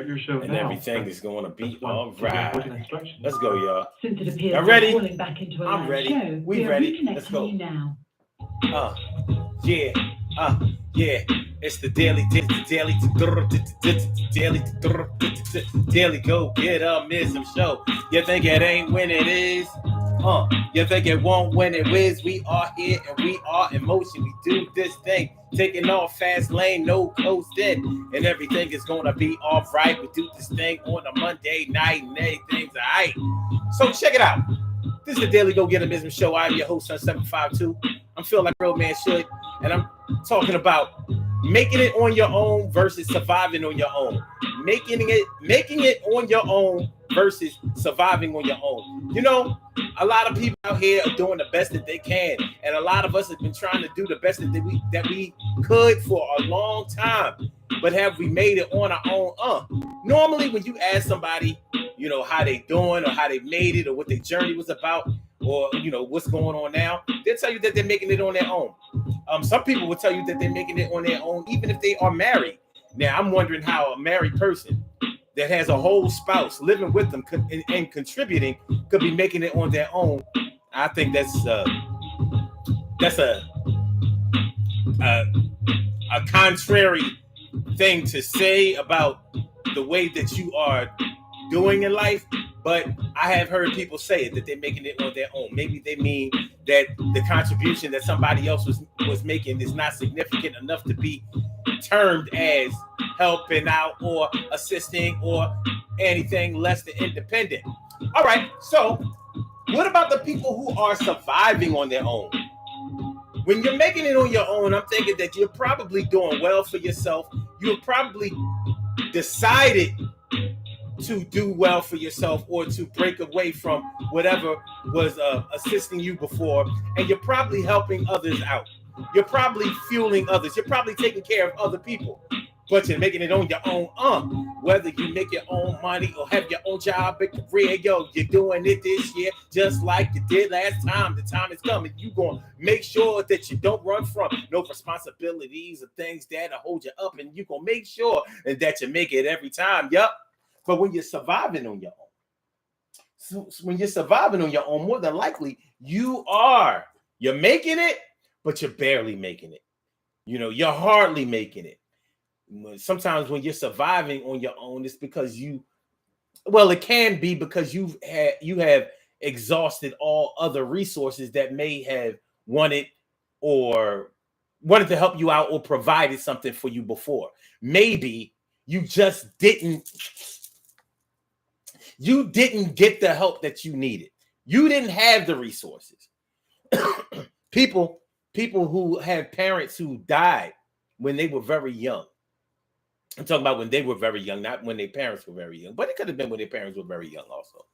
Your show and now. everything is going to Press be 1 all to hear further right. instructions. Let's go, y'all. Since it Y'all appears we're ready? calling back into a I'm live ready. show, We we are ready. Let's reconnecting go. you now. Uh, yeah. Yeah. It's the daily, daily go get mism show. You think it ain't when it is? You think it won't when it is? We are here and we are in motion. We do this thing, taking off fast lane, no coasting, and everything is gonna be all right. We do this thing on a Monday night and everything's all right. So check it out. This is the Daily Go Get 'Em Business Show. I'm your host, Son 752. I'm feeling like a real man should, and I'm talking about making it on your own versus surviving on your own. Making it on your own versus surviving on your own. You know, a lot of people out here are doing the best that they can, and a lot of us have been trying to do the best that we could for a long time. But have we made it on our own? Normally, when you ask somebody, you know, how they doing or how they made it or what their journey was about or, you know, what's going on now, they'll tell you that they're making it on their own. Some people will tell you that they're making it on their own, even if they are married. Now, I'm wondering how a married person that has a whole spouse living with them and contributing could be making it on their own. I think that's a contrary thing to say about the way that you are doing in life, but I have heard people say it, that they're making it on their own. Maybe they mean that the contribution that somebody else was making is not significant enough to be termed as helping out or assisting or anything less than independent. All right, so what about the people who are surviving on their own? When you're making it on your own, I'm thinking that you're probably doing well for yourself. You've probably decided to do well for yourself or to break away from whatever was assisting you before, and you're probably helping others out. You're probably fueling others. You're probably taking care of other people, but you're making it on your own. Whether you make your own money or have your own job and career, yo, you're doing it this year just like you did last time. The time is coming. You're going to make sure that you don't run from no responsibilities or things that'll hold you up, and you're going to make sure that you make it every time. Yup. But when you're surviving on your own, when you're surviving on your own, more than likely you're making it, but you're barely making it. You know, you're hardly making it. Sometimes when you're surviving on your own, it's because it can be because you have exhausted all other resources that may have wanted to help you out or provided something for you before. Maybe you just didn't get the help that you needed. You didn't have the resources. people who have parents who died when they were very young. I'm talking about when they were very young, not when their parents were very young, but it could have been when their parents were very young also.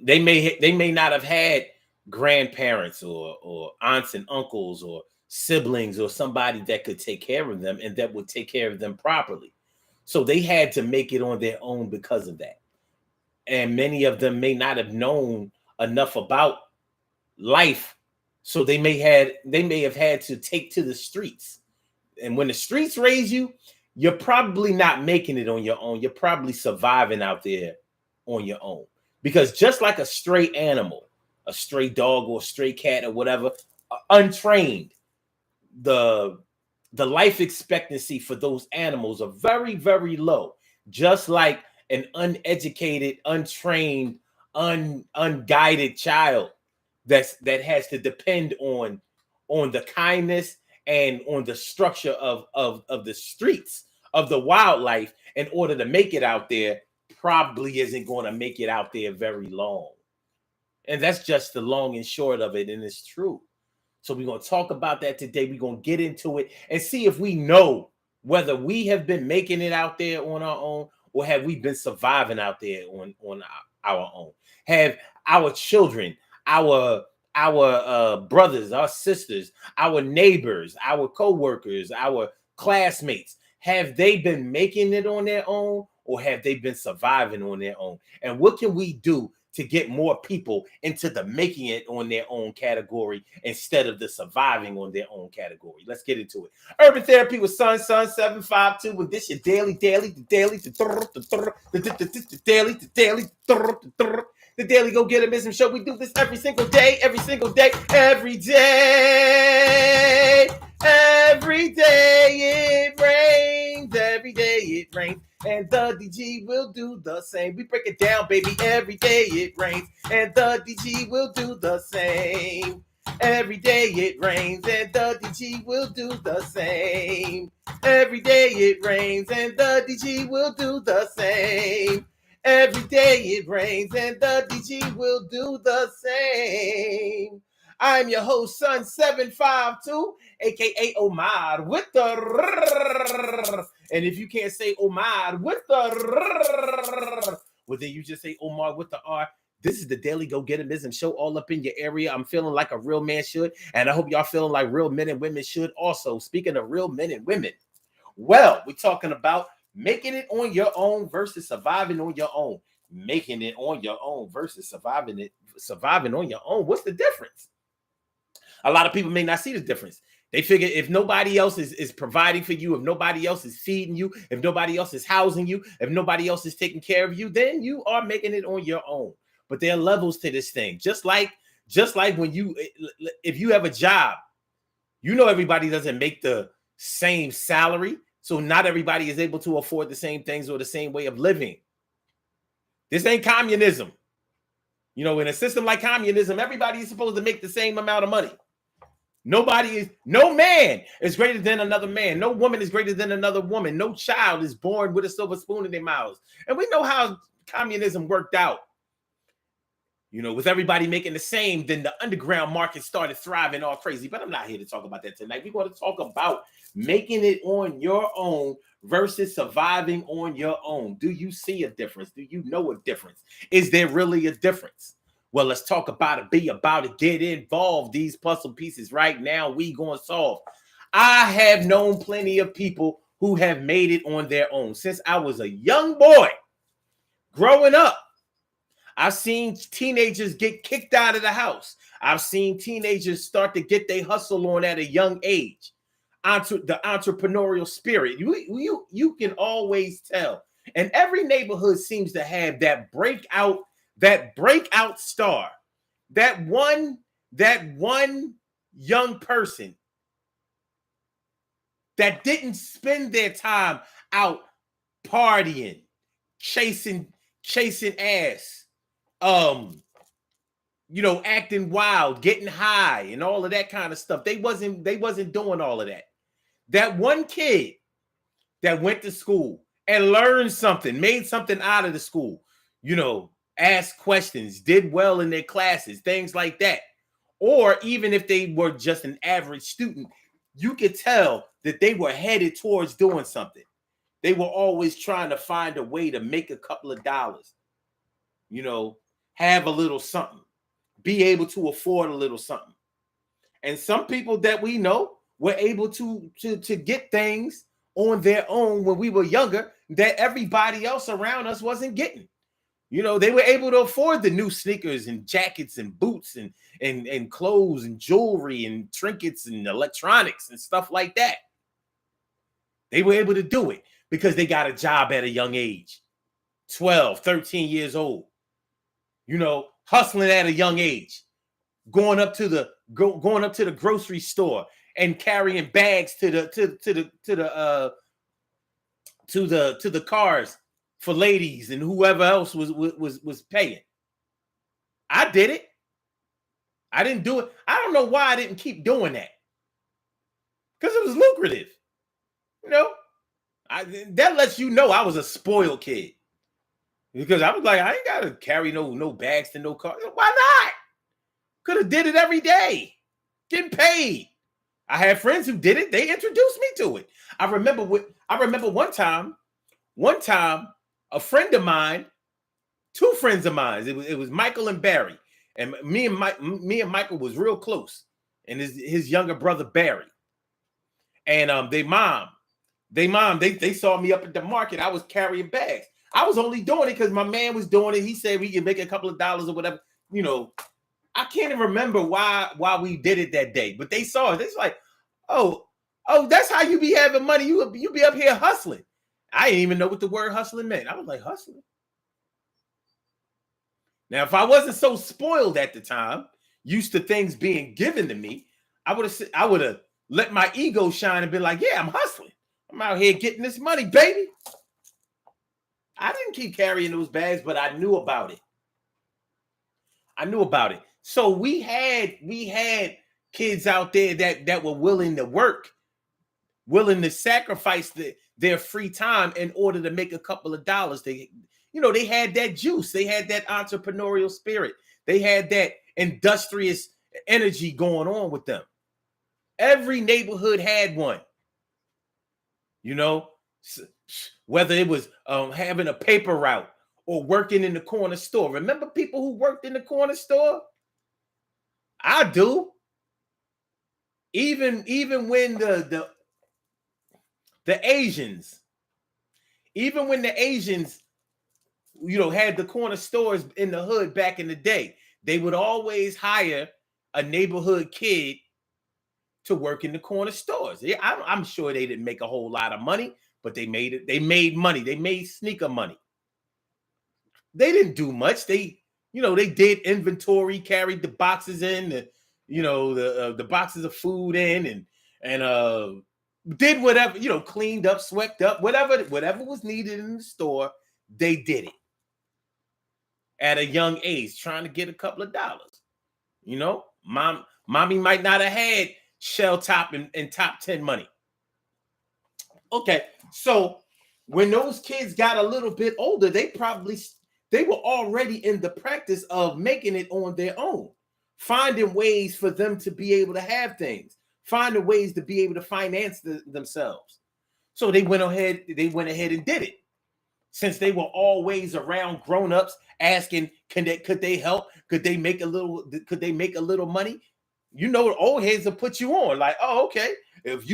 They may not have had grandparents or aunts and uncles or siblings or somebody that could take care of them and that would take care of them properly. So they had to make it on their own because of that. And many of them may not have known enough about life. So they may have had to take to the streets. And when the streets raise you, you're probably not making it on your own. You're probably surviving out there on your own. Because just like a stray animal, a stray dog or a stray cat or whatever, untrained, the life expectancy for those animals are very, very low. Just like an uneducated, untrained, unguided child that has to depend on the kindness and on the structure of the streets of the wildlife in order to make it out there, probably isn't going to make it out there very long. And that's just the long and short of it, and it's true. So we're going to talk about that today. We're going to get into it and see if we know whether we have been making it out there on our own or have we been surviving out there on our own. Have our children, our brothers, our sisters, our neighbors, our co-workers, our classmates, have they been making it on their own or have they been surviving on their own? And what can we do to get more people into the making it on their own category instead of the surviving on their own category. Let's get into it. Urban Therapy with Sun 752. With this your daily, the Daily Go Get 'Em Show. We do this every single day, every day. Every day it rains, every day it rains. And the DG will do the same. We break it down, baby. Every day it rains, and the DG will do the same. Every day it rains, and the DG will do the same. Every day it rains, and the DG will do the same. Every day it rains, and the DG will do the same. I'm your host, Sun 752, aka Omar, with the. And if you can't say Omar with the, well, then you just say Omar with the R. This is the Daily Go Get 'Em Show, all up in your area. I'm feeling like a real man should, and I hope y'all feeling like real men and women should also. Speaking of real men and women, well, we're talking about making it on your own versus surviving on your own. Making it on your own versus surviving on your own. What's the difference? A lot of people may not see the difference. They figure if nobody else is providing for you, if nobody else is feeding you, if nobody else is housing you, if nobody else is taking care of you, then you are making it on your own. But there are levels to this thing. Just like when if you have a job, you know everybody doesn't make the same salary. So not everybody is able to afford the same things or the same way of living. This ain't communism. You know, in a system like communism, everybody is supposed to make the same amount of money. No man is greater than another man. No woman is greater than another woman. No child is born with a silver spoon in their mouths. And we know how communism worked out. You know, with everybody making the same, then the underground market started thriving all crazy. But I'm not here to talk about that tonight. We're going to talk about making it on your own versus surviving on your own. Do you see a difference? Do you know a difference? Is there really a difference? Well, let's talk about it, be about it, get involved. These puzzle pieces right now, we going to solve. I have known plenty of people who have made it on their own. Since I was a young boy growing up, I've seen teenagers get kicked out of the house. I've seen teenagers start to get their hustle on at a young age. The entrepreneurial spirit, you can always tell. And every neighborhood seems to have that breakout star, that one young person that didn't spend their time out partying, chasing ass, acting wild, getting high, and all of that kind of stuff. They wasn't doing all of that. That one kid that went to school and learned something, made something out of the school, asked questions, did well in their classes, things like that. Or even if they were just an average student, you could tell that they were headed towards doing something. They were always trying to find a way to make a couple of dollars, have a little something, be able to afford a little something. And some people that we know were able to get things on their own when we were younger that everybody else around us wasn't getting. They were able to afford the new sneakers and jackets and boots and clothes and jewelry and trinkets and electronics and stuff like that. They were able to do it because they got a job at a young age, 12, 13 years old, hustling at a young age, going up to the grocery store and carrying bags to the cars for ladies and whoever else was paying. I did it. I didn't do it. I don't know why I didn't keep doing that. Because it was lucrative. That lets you know I was a spoiled kid. Because I was like, I ain't got to carry no bags to no car. Why not? Could have did it every day. Getting paid. I had friends who did it. They introduced me to it. I remember one time, a friend of mine, two friends of mine, it was Michael and Barry. And me and Michael was real close. And his younger brother, Barry. And they saw me up at the market. I was carrying bags. I was only doing it because my man was doing it. He said we can make a couple of dollars or whatever. You know, I can't even remember why we did it that day, but they saw it. It's like, oh, that's how you be having money. You be up here hustling. I didn't even know what the word hustling meant. I was like, hustling. Now, if I wasn't so spoiled at the time, used to things being given to me, I would have let my ego shine and been like, yeah, I'm hustling. I'm out here getting this money, baby. I didn't keep carrying those bags, but I knew about it. So we had kids out there that were willing to work, willing to sacrifice their free time in order to make a couple of dollars. They had that juice. They had that entrepreneurial spirit. They had that industrious energy going on with them. Every neighborhood had one. Whether it was having a paper route or working in the corner store. Remember people who worked in the corner store? I do. Even when the Asians, even when the Asians, had the corner stores in the hood back in the day, they would always hire a neighborhood kid to work in the corner stores. Yeah, I'm sure they didn't make a whole lot of money, but they made it. They made money. They made sneaker money. They didn't do much. They did inventory, carried the boxes in, the boxes of food in, and did whatever, cleaned up, swept up, whatever was needed in the store. They did it at a young age, trying to get a couple of dollars. Mommy might not have had shell top and top 10 money. Okay, so when those kids got a little bit older, they were already in the practice of making it on their own, finding ways for them to be able to have things, finding ways to be able to finance themselves. So they went ahead and did it. Since they were always around grown-ups asking, could they help? Could they make a little money? The old heads will put you on like, oh, okay. If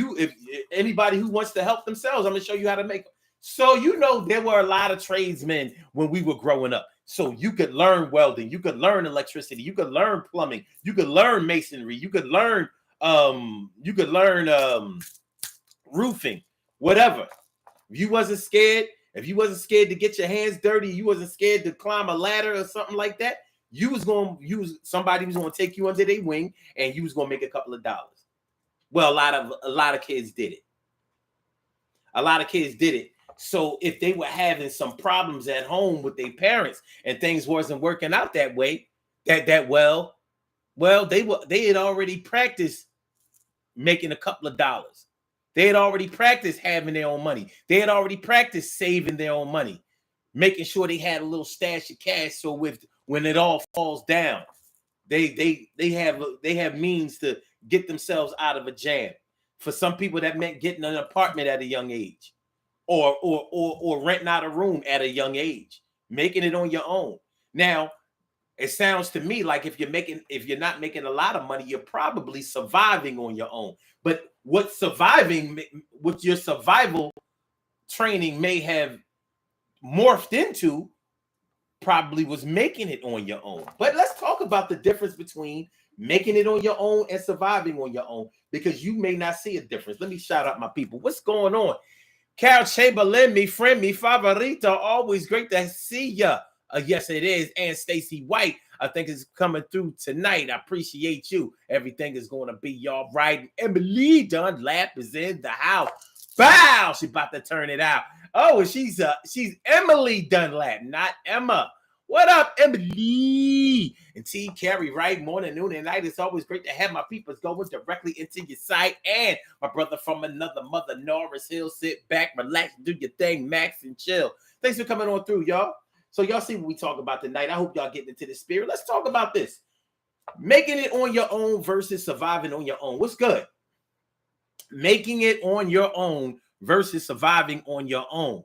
anybody who wants to help themselves, I'm gonna show you how to make them. So there were a lot of tradesmen when we were growing up. So you could learn welding, you could learn electricity, you could learn plumbing, you could learn masonry, you could learn roofing, whatever. If you wasn't scared to get your hands dirty, you wasn't scared to climb a ladder or something like that, somebody was going to take you under their wing and you was going to make a couple of dollars. Well, a lot of kids did it. So if they were having some problems at home with their parents and things wasn't working out that way, they had already practiced making a couple of dollars. They had already practiced having their own money. They had already practiced saving their own money, making sure they had a little stash of cash. So when it all falls down, they have means to get themselves out of a jam. For some people, that meant getting an apartment at a young age, or renting out a room at a young age, making it on your own. Now, it sounds to me like if you're not making a lot of money, you're probably surviving on your own. But what your survival training may have morphed into probably was making it on your own. But let's talk about the difference between making it on your own and surviving on your own, because you may not see a difference. Let me shout out my people. What's going on? Carol Chamberlain, me friend, me favorita, always great to see ya. Yes, it is. And Stacy White, I think, is coming through tonight. I appreciate you. Everything is going to be all right. Emily Dunlap is in the house. Bow! She's about to turn it out. Oh, she's Emily Dunlap, not Emma. What up, Emily? And T. Carey, right? Morning, noon, and night. It's always great to have my people going directly into your site. And my brother from another mother, Norris Hill. Sit back, relax, do your thing, Max, and chill. Thanks for coming on through, y'all. So y'all see what we talk about tonight. I hope y'all getting into the spirit. Let's talk about this. Making it on your own versus surviving on your own. What's good? Making it on your own versus surviving on your own.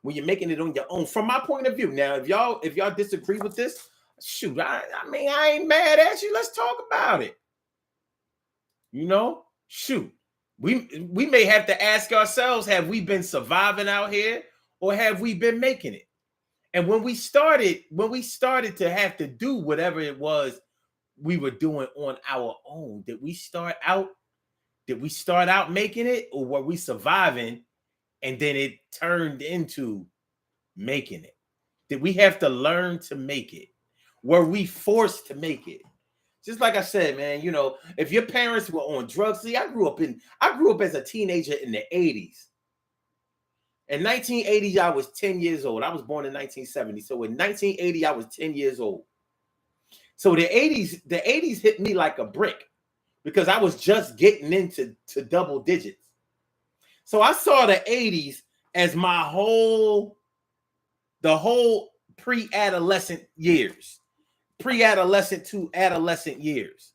When you're making it on your own, from my point of view. Now, if y'all disagree with this, shoot, I ain't mad at you. Let's talk about it. Shoot. We may have to ask ourselves, have we been surviving out here, or have we been making it? And when we started to have to do whatever it was we were doing on our own, did we start out making it, or were we surviving and then it turned into making it? Did we have to learn to make it? Were we forced to make it? Just like I said, man, if your parents were on drugs, see, I grew up as a teenager in the 80s. In 1980, I was 10 years old. I was born in 1970. So in 1980, I was 10 years old. So the 80s hit me like a brick because I was just getting into double digits. So I saw the 80s as the whole pre-adolescent years, pre-adolescent to adolescent years.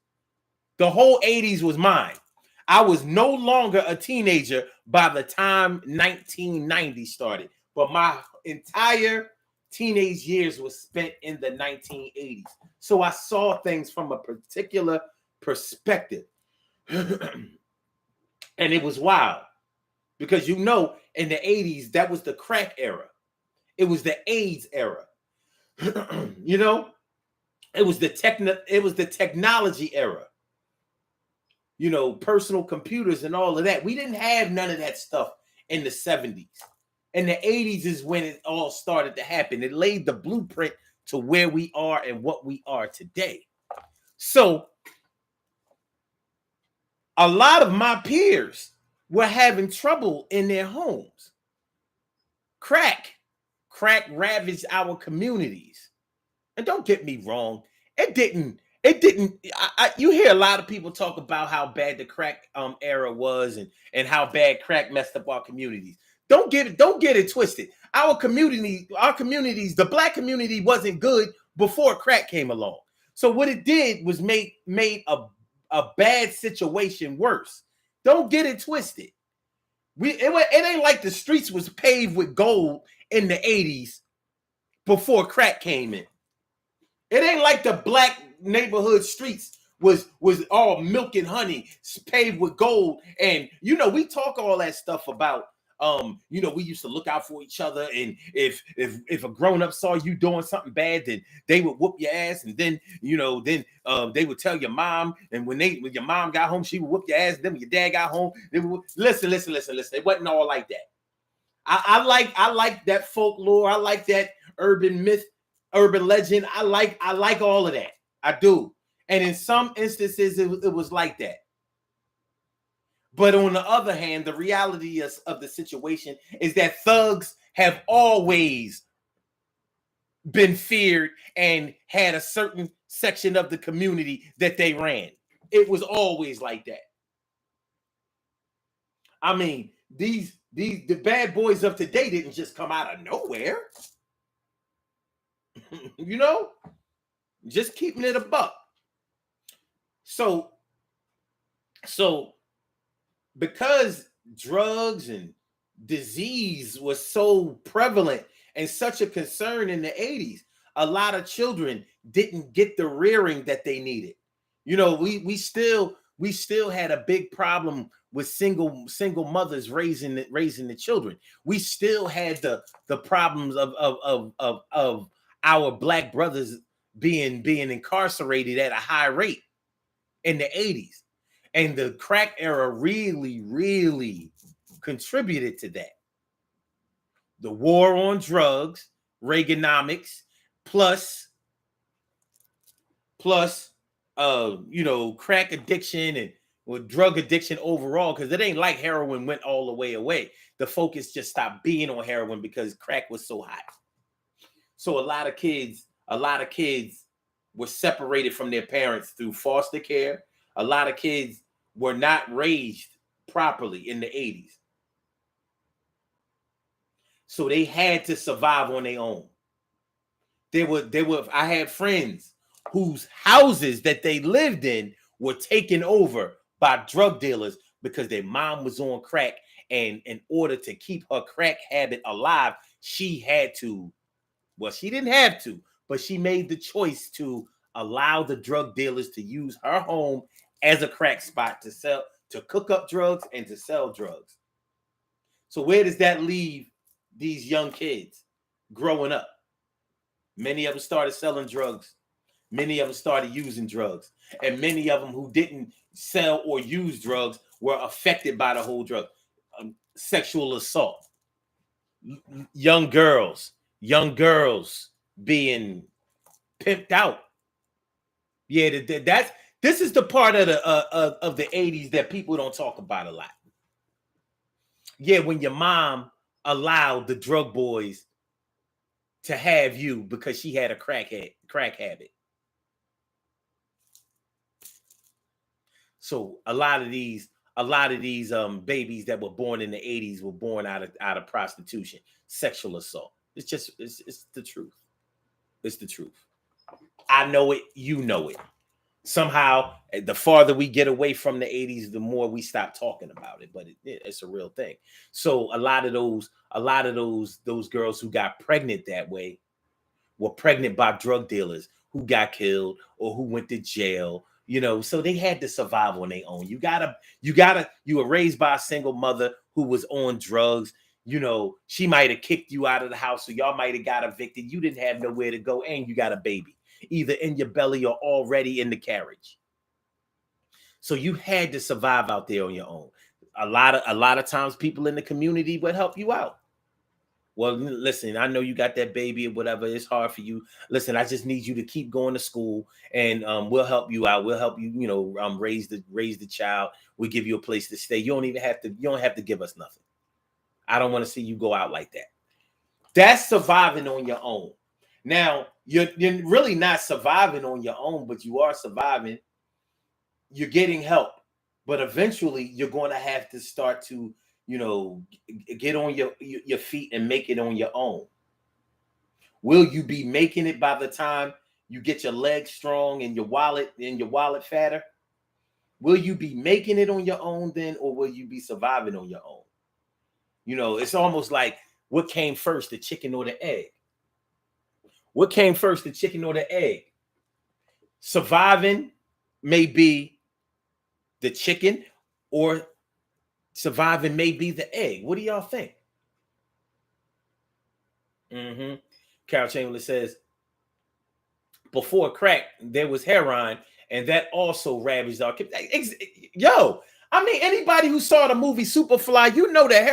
The whole 80s was mine. I was no longer a teenager by the time 1990 started, but my entire teenage years was spent in the 1980s. So I saw things from a particular perspective. And it was wild because, in the 80s, that was the crack era. It was the AIDS era. It was the technology era. Personal computers and all of that. We didn't have none of that stuff in the 70s. And the 80s is when it all started to happen. It laid the blueprint to where we are and what we are today. So a lot of my peers were having trouble in their homes. Crack ravaged our communities. And don't get me wrong, it didn't. You hear a lot of people talk about how bad the crack era was and how bad crack messed up our communities. Don't get it twisted. Our communities, the Black community wasn't good before crack came along. So what it did was made a bad situation worse. Don't get it twisted. It ain't like the streets was paved with gold in the 80s before crack came in. It ain't like the Black neighborhood streets was all milk and honey, paved with gold. And we talk all that stuff about we used to look out for each other, and if a grown-up saw you doing something bad, then they would whoop your ass, and then they would tell your mom, and when your mom got home, she would whoop your ass, and then when your dad got home, they would listen. It wasn't all like that. I like that folklore. I like that urban myth, urban legend. I like all of that. I do. And in some instances, it was like that. But on the other hand, the reality of the situation is that thugs have always been feared and had a certain section of the community that they ran. It was always like that. I mean, the bad boys of today didn't just come out of nowhere. Just keeping it a buck. So because drugs and disease was so prevalent and such a concern in the 80s, a lot of children didn't get the rearing that they needed. We still had a big problem with single mothers raising the children. We still had the problems of our Black brothers being incarcerated at a high rate in the 80s. And the crack era really, really contributed to that. The war on drugs, Reaganomics, plus crack addiction and drug addiction overall, because it ain't like heroin went all the way away. The focus just stopped being on heroin because crack was so hot. So a lot of kids were separated from their parents through foster care. A lot of kids were not raised properly in the 80s. So they had to survive on their own. I had friends whose houses that they lived in were taken over by drug dealers because their mom was on crack, and in order to keep her crack habit alive, she didn't have to, but she made the choice to allow the drug dealers to use her home as a crack spot to cook up drugs and to sell drugs. So where does that leave these young kids growing up. Many of them started selling drugs. Many of them started using drugs. And many of them who didn't sell or use drugs were affected by the whole drug. Sexual assault. Young girls being pimped out. Yeah, that's this is the part of the 80s that people don't talk about a lot. Yeah, when your mom allowed the drug boys to have you because she had a crack habit. So a lot of these babies that were born in the 80s were born out of prostitution, sexual assault. It's the truth. It's the truth. I know it, you know it. Somehow, the farther we get away from the 80s, the more we stop talking about it. But it's a real thing. So a lot of those girls who got pregnant that way were pregnant by drug dealers who got killed or who went to jail. So they had to survive on their own. You were raised by a single mother who was on drugs. She might have kicked you out of the house, so y'all might have got evicted. You didn't have nowhere to go, and you got a baby, either in your belly or already in the carriage. So you had to survive out there on your own. A lot of times people in the community would help you out. Well, listen, I know you got that baby or whatever. It's hard for you. Listen, I just need you to keep going to school, and we'll help you out. We'll help you, raise the child. We'll give you a place to stay. You don't have to give us nothing. I don't want to see you go out like that. That's surviving on your own. Now, you're really not surviving on your own, but you are surviving. You're getting help, but eventually you're going to have to start to get on your feet and make it on your own. Will you be making it by the time you get your legs strong and your wallet fatter? Will you be making it on your own then, or will you be surviving on your own? It's almost like, what came first, the chicken or the egg? What came first, the chicken or the egg? Surviving may be the chicken, or surviving may be the egg. What do y'all think? Carol Chamberlain says, before crack, there was heroin, and that also ravaged our kids. Yo, I mean, anybody who saw the movie Superfly, that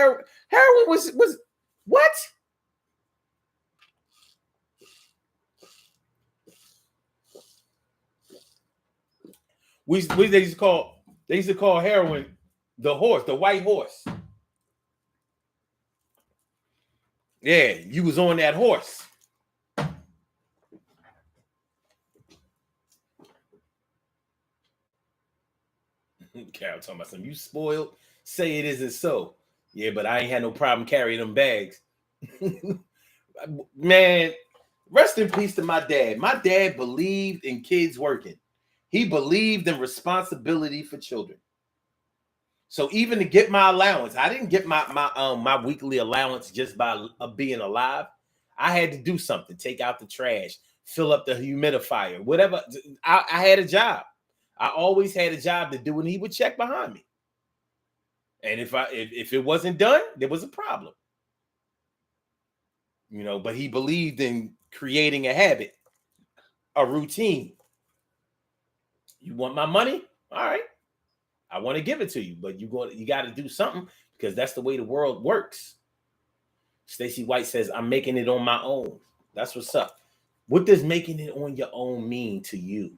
heroin was what? They used to call heroin the horse, the white horse. Yeah, you was on that horse. Carol talking about something. You spoiled? Say it isn't so. Yeah, but I ain't had no problem carrying them bags. Man, rest in peace to my dad. My dad believed in kids working. He believed in responsibility for children. So even to get my allowance, I didn't get my weekly allowance just by being alive. I had to do something, take out the trash, fill up the humidifier, whatever. I had a job. I always had a job to do, and he would check behind me. And if it wasn't done, there was a problem. But he believed in creating a habit, a routine. You want my money? All right. I want to give it to you, but you got to do something, because that's the way the world works. Stacey White says, I'm making it on my own. That's what's up. What does making it on your own mean to you?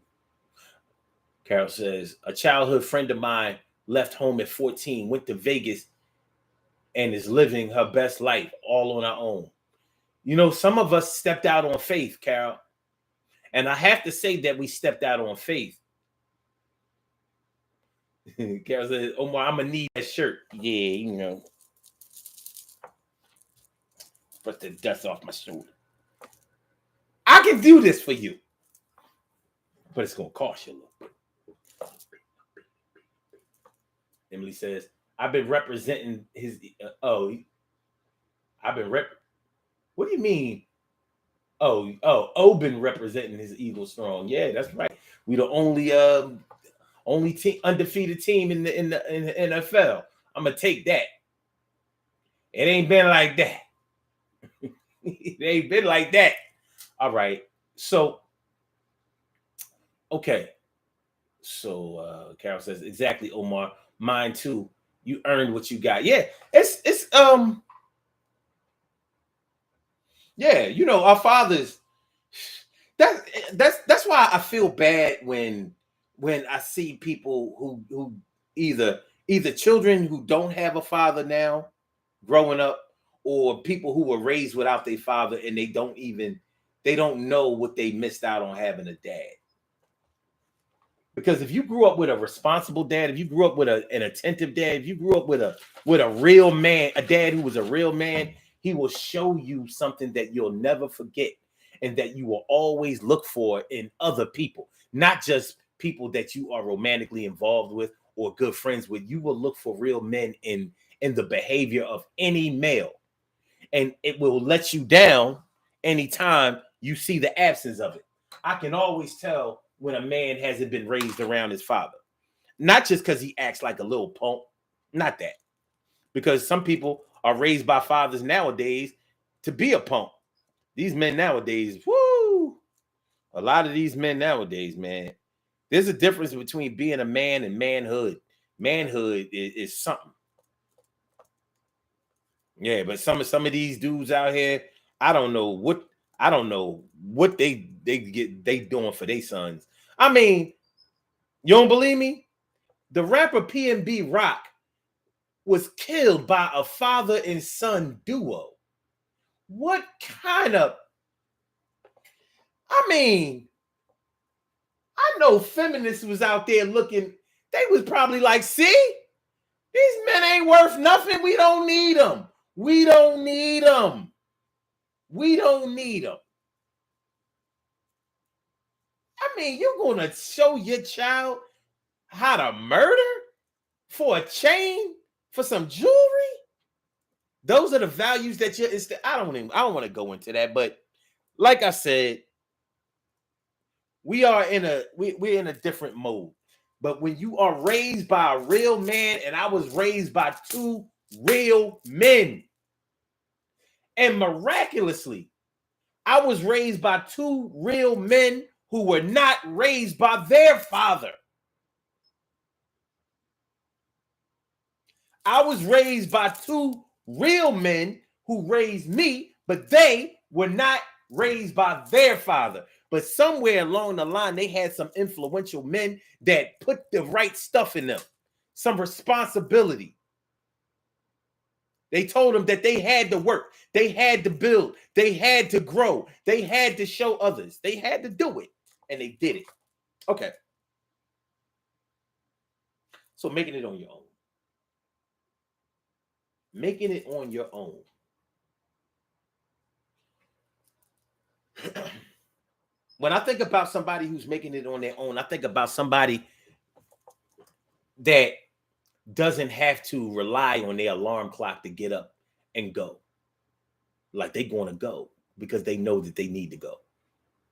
Carol says, a childhood friend of mine left home at 14, went to Vegas, and is living her best life all on her own. Some of us stepped out on faith, Carol. And I have to say that we stepped out on faith. Carol says, Omar, I'm going to need that shirt. Yeah, Put the dust off my shoulder. I can do this for you, but it's going to cost you a little bit. Emily says, I've been representing his, what do you mean? Been representing his Eagle strong. Yeah, that's right. We the only team, undefeated team in the NFL. I'm gonna take that. It ain't been like that. They've been like that. All right. So, okay. So Carol says, exactly, Omar. Mine too. You earned what you got. Yeah, it's yeah, our fathers. That that's why I feel bad when I see people who either children who don't have a father now growing up, or people who were raised without their father and they don't know what they missed out on having a dad. Because if you grew up with a responsible dad, if you grew up with an attentive dad, if you grew up with a real man, a dad who was a real man, he will show you something that you'll never forget and that you will always look for in other people, not just people that you are romantically involved with or good friends with. You will look for real men in the behavior of any male, and it will let you down anytime you see the absence of it. I can always tell when a man hasn't been raised around his father. Not just because he acts like a little punk, not that. Because some people are raised by fathers nowadays to be a punk. These men nowadays, whoo, a lot of these men nowadays, man, there's a difference between being a man and manhood. Manhood is something. Yeah, but some of these dudes out here, I don't know what they doing for their sons. I mean, you don't believe me? The rapper PNB Rock was killed by a father and son duo. What kind of? I mean, I know feminists was out there looking. They was probably like, "See, these men ain't worth nothing. We don't need them. We don't need them. We don't need them." I mean, you're gonna show your child how to murder for a chain, for some jewelry? Those are the values that you're. I don't want to go into that, but like I said, we're in a different mode. But when you are raised by a real man, and I was raised by two real men, and miraculously, I was raised by two real men who were not raised by their father. I was raised by two real men who raised me, but they were not raised by their father. But somewhere along the line, they had some influential men that put the right stuff in them, some responsibility. They told them that they had to work, they had to build, they had to grow, they had to show others, they had to do it, and they did it. Okay. So making it on your own. Making it on your own. When I think about somebody who's making it on their own, I think about somebody that doesn't have to rely on their alarm clock to get up and go. Like they're going to go because they know that they need to go.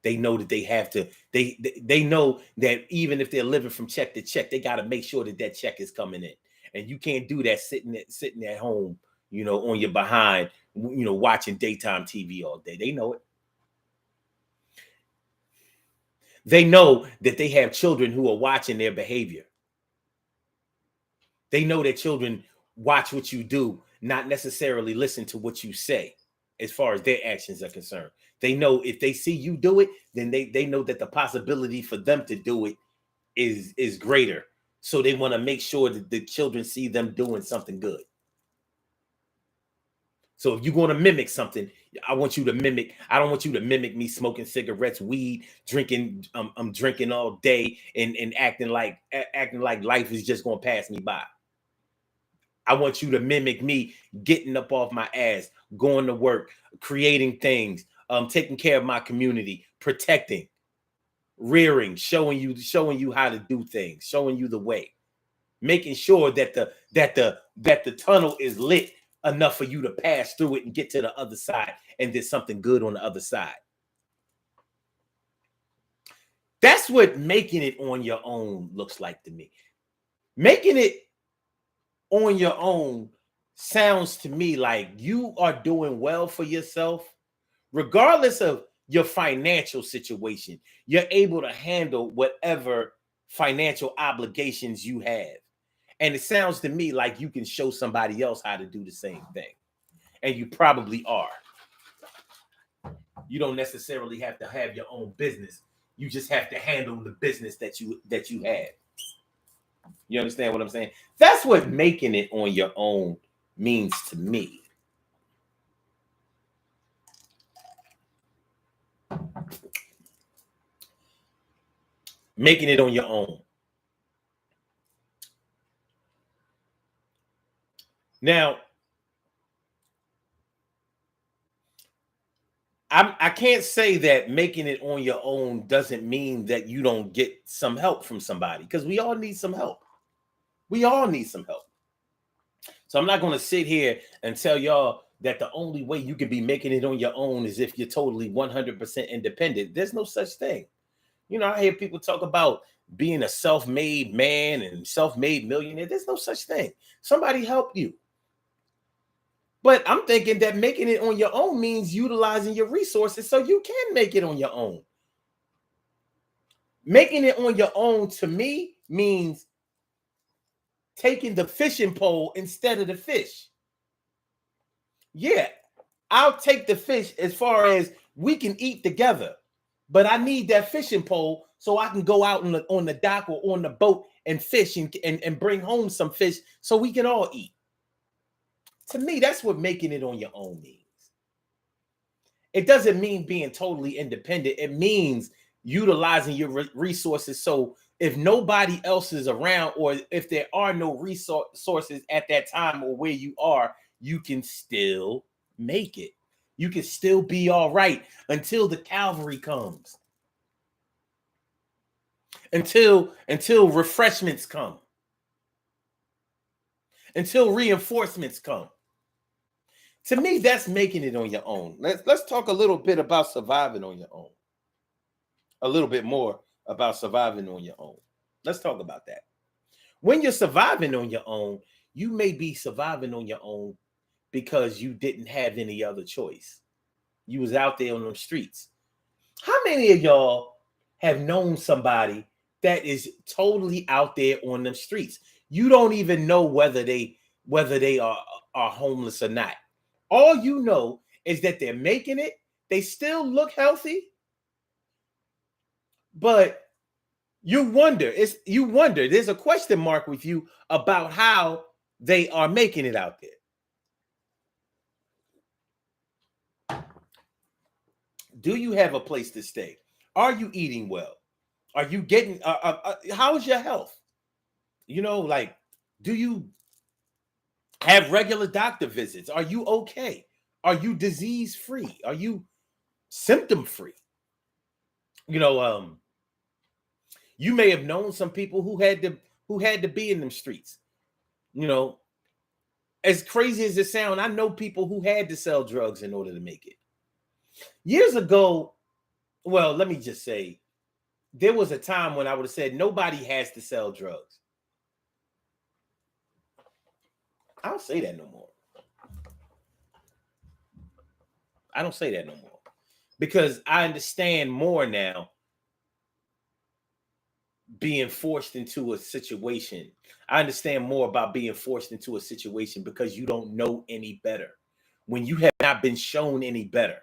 They know that they have to. They know that even if they're living from check to check, they got to make sure that that check is coming in, and you can't do that sitting at home, on your behind, watching daytime TV all day. They know it. They know that they have children who are watching their behavior. They know that children watch what you do, not necessarily listen to what you say as far as their actions are concerned. They know if they see you do it, then they know that the possibility for them to do it is greater. So they want to make sure that the children see them doing something good. So if you're going to mimic something, I want you to mimic. I don't want you to mimic me smoking cigarettes, weed, drinking. I'm drinking all day and acting like life is just going to pass me by. I want you to mimic me getting up off my ass, going to work, creating things, taking care of my community, protecting, rearing, showing you how to do things, showing you the way, making sure that the tunnel is lit enough for you to pass through it and get to the other side, and there's something good on the other side. That's what making it on your own looks like to me. Making it on your own sounds to me like you are doing well for yourself, Regardless of your financial situation, you're able to handle whatever financial obligations you have. And it sounds to me like you can show somebody else how to do the same thing. And you probably are. You don't necessarily have to have your own business. You just have to handle the business that you have. You understand what I'm saying? That's what making it on your own means to me. Making it on your own. Now, I can't say that making it on your own doesn't mean that you don't get some help from somebody, because we all need some help. We all need some help. So I'm not going to sit here and tell y'all that the only way you can be making it on your own is if you're totally 100% independent. There's no such thing. You know, I hear people talk about being a self-made man and self-made millionaire. There's no such thing. Somebody help you. But I'm thinking that making it on your own means utilizing your resources so you can make it on your own. Making it on your own to me means taking the fishing pole instead of the fish. Yeah, I'll take the fish as far as we can eat together, but I need that fishing pole so I can go out on the dock or on the boat and fish and bring home some fish so we can all eat. To me, that's what making it on your own means. It doesn't mean being totally independent. It means utilizing your resources. So if nobody else is around, or if there are no resources at that time or where you are, you can still make it. You can still be all right until the cavalry comes. Until refreshments come. Until reinforcements come. To me, that's making it on your own. Let's talk a little bit about surviving on your own. A little bit more about surviving on your own. Let's talk about that. When you're surviving on your own, you may be surviving on your own because you didn't have any other choice. You was out there on the streets. How many of y'all have known somebody that is totally out there on the streets? You don't even know whether they are homeless or not. All you know is that they're making it. They still look healthy, but you wonder. There's a question mark with you about how they are making it out there. Do you have a place to stay? Are you eating well? Are you getting? How's your health? You know, like, do you have regular doctor visits? Are you okay? Are you disease free? Are you symptom free? You know, you may have known some people who had to be in them streets. You know, as crazy as it sounds, I know people who had to sell drugs in order to make it. Years ago, well, let me just say, there was a time when I would have said nobody has to sell drugs. I don't say that no more. I don't say that no more because I understand more now being forced into a situation. I understand more about being forced into a situation because you don't know any better. When you have not been shown any better,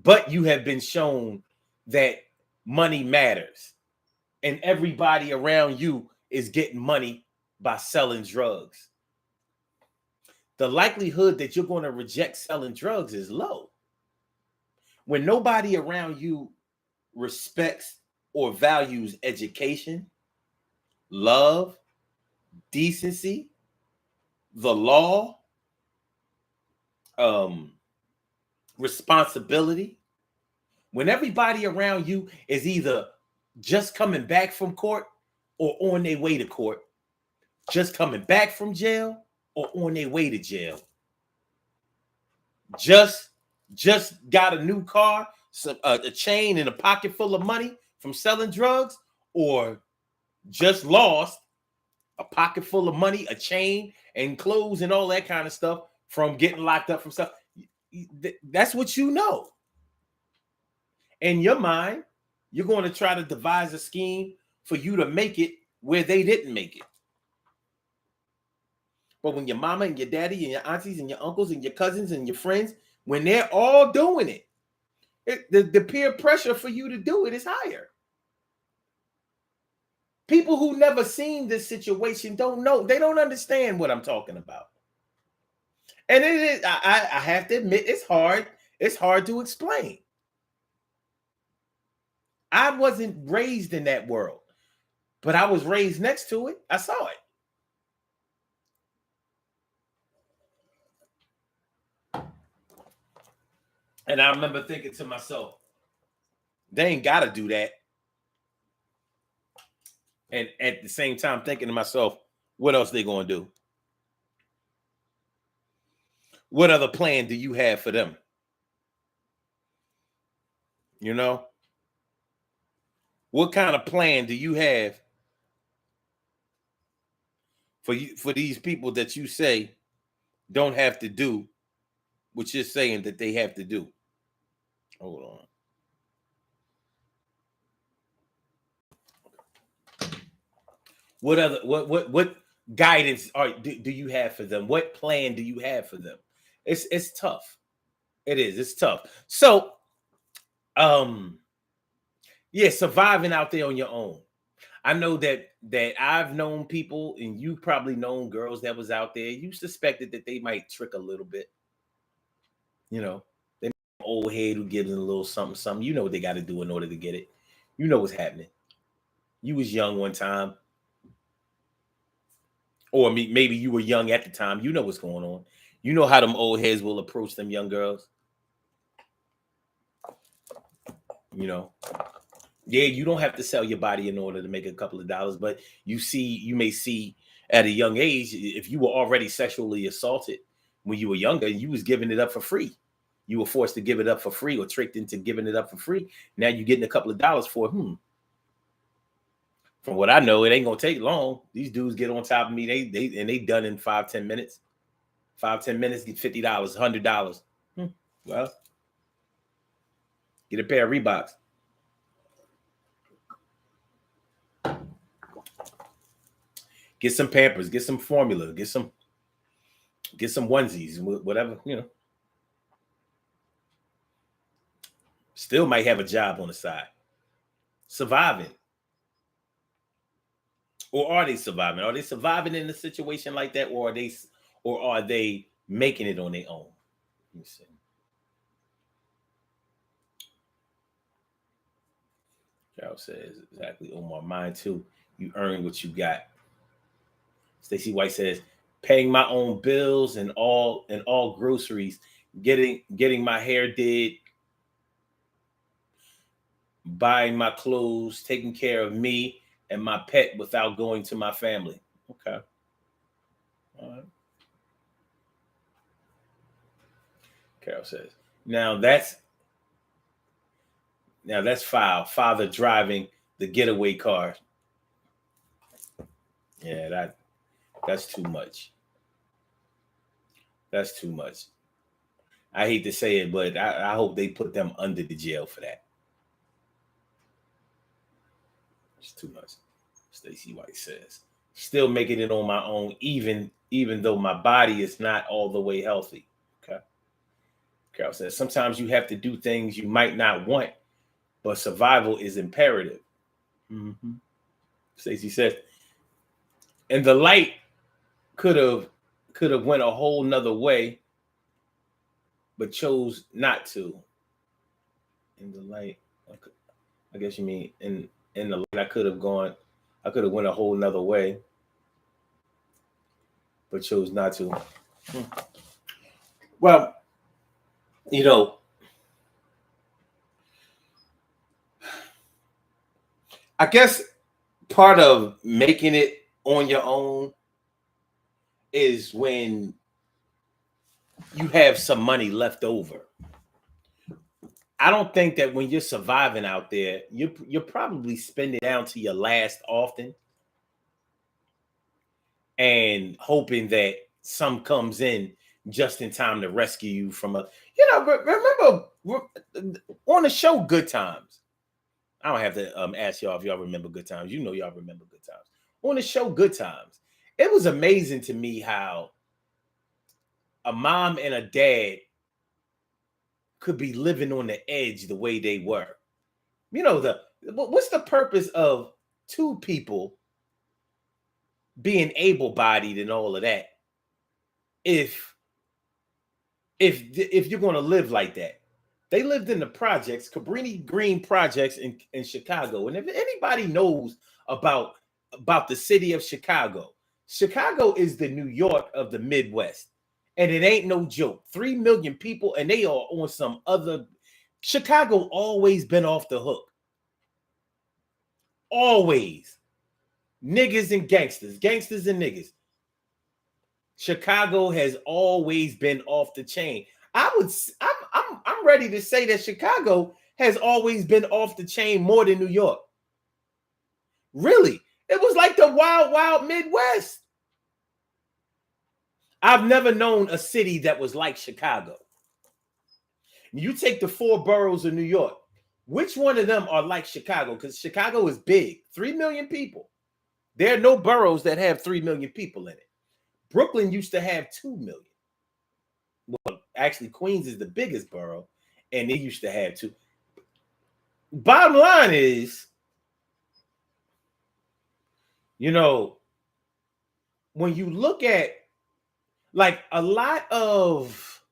but you have been shown that money matters and everybody around you is getting money by selling drugs, the likelihood that you're going to reject selling drugs is low. When nobody around you respects or values education, love, decency, the law, responsibility, when everybody around you is either just coming back from court or on their way to court, just coming back from jail or on their way to jail, just got a new car, a chain and a pocket full of money from selling drugs, or just lost a pocket full of money, a chain and clothes and all that kind of stuff from getting locked up from stuff. That's what you know. In your mind, you're going to try to devise a scheme for you to make it where they didn't make it. But when your mama and your daddy and your aunties and your uncles and your cousins and your friends, when they're all doing it, the peer pressure for you to do it is higher. People who never seen this situation don't know. They don't understand what I'm talking about. And it is, I have to admit, it's hard. It's hard to explain. I wasn't raised in that world, but I was raised next to it. I saw it. And I remember thinking to myself, they ain't got to do that. And at the same time, thinking to myself, what else they going to do? What other plan do you have for them? You know? What kind of plan do you have for you, for these people that you say don't have to do what you're saying that they have to do? Hold on. What guidance do you have for them? What plan do you have for them? It's tough. It is. It's tough. So, yeah, surviving out there on your own. I know that I've known people, and you've probably known girls that was out there. You suspected that they might trick a little bit. You know, they old head who gives them a little something, something. You know what they got to do in order to get it. You know what's happening. You was young one time, or maybe you were young at the time. You know what's going on. You know how them old heads will approach them young girls. You know, yeah, you don't have to sell your body in order to make a couple of dollars, but you may see at a young age, if you were already sexually assaulted when you were younger, you was giving it up for free. You were forced to give it up for free or tricked into giving it up for free. Now you're getting a couple of dollars for it. From what I know, it ain't gonna take long. These dudes get on top of me. They done in 5-10 minutes. 5-10 minutes, get $50, $100. Well, get a pair of Reeboks. Get some Pampers, get some formula, get some onesies, whatever, you know. Still might have a job on the side. Surviving. Or are they surviving? Are they surviving in a situation like that, or are they making it on their own? Let me see. Carol says exactly. Omar, mine too. You earn what you got. Stacy White says, paying my own bills and all groceries, getting my hair did, buying my clothes, taking care of me and my pet without going to my family. Okay. All right. Carol says, now that's foul. Father driving the getaway car. Yeah, that's too much. That's too much. I hate to say it, but I hope they put them under the jail for that. It's too much. Stacy White says, still making it on my own, even though my body is not all the way healthy. Okay. Carol says, sometimes you have to do things you might not want, but survival is imperative. Mm-hmm. Stacy says, and the light could have went a whole nother way, but chose not to. In the light, I guess you mean in the light, I could have went a whole nother way, but chose not to. Well, you know, I guess part of making it on your own is when you have some money left over. I don't think that when you're surviving out there, you're probably spending down to your last often and hoping that some comes in just in time to rescue you from a, remember on the show Good Times. I don't have to ask y'all if y'all remember Good Times. You know y'all remember Good Times. On the show Good Times, it was amazing to me how a mom and a dad could be living on the edge the way they were. What's the purpose of two people being able-bodied and all of that if you're going to live like that? They lived in the projects, Cabrini Green projects in Chicago. And if anybody knows about the city of Chicago, Chicago is the New York of the Midwest. And it ain't no joke. 3 million people, and they are on some other. Chicago always been off the hook. Always. Niggas and gangsters and niggas. Chicago has always been off the chain. I'm ready to say that Chicago has always been off the chain more than New York. Really. It was like the wild, wild Midwest. I've never known a city that was like Chicago. You take the 4 boroughs of New York. Which one of them are like Chicago? Because Chicago is big. 3 million people. There are no boroughs that have 3 million people in it. Brooklyn used to have 2 million. Well, actually, Queens is the biggest borough, and they used to have 2. Bottom line is, when you look at like a lot of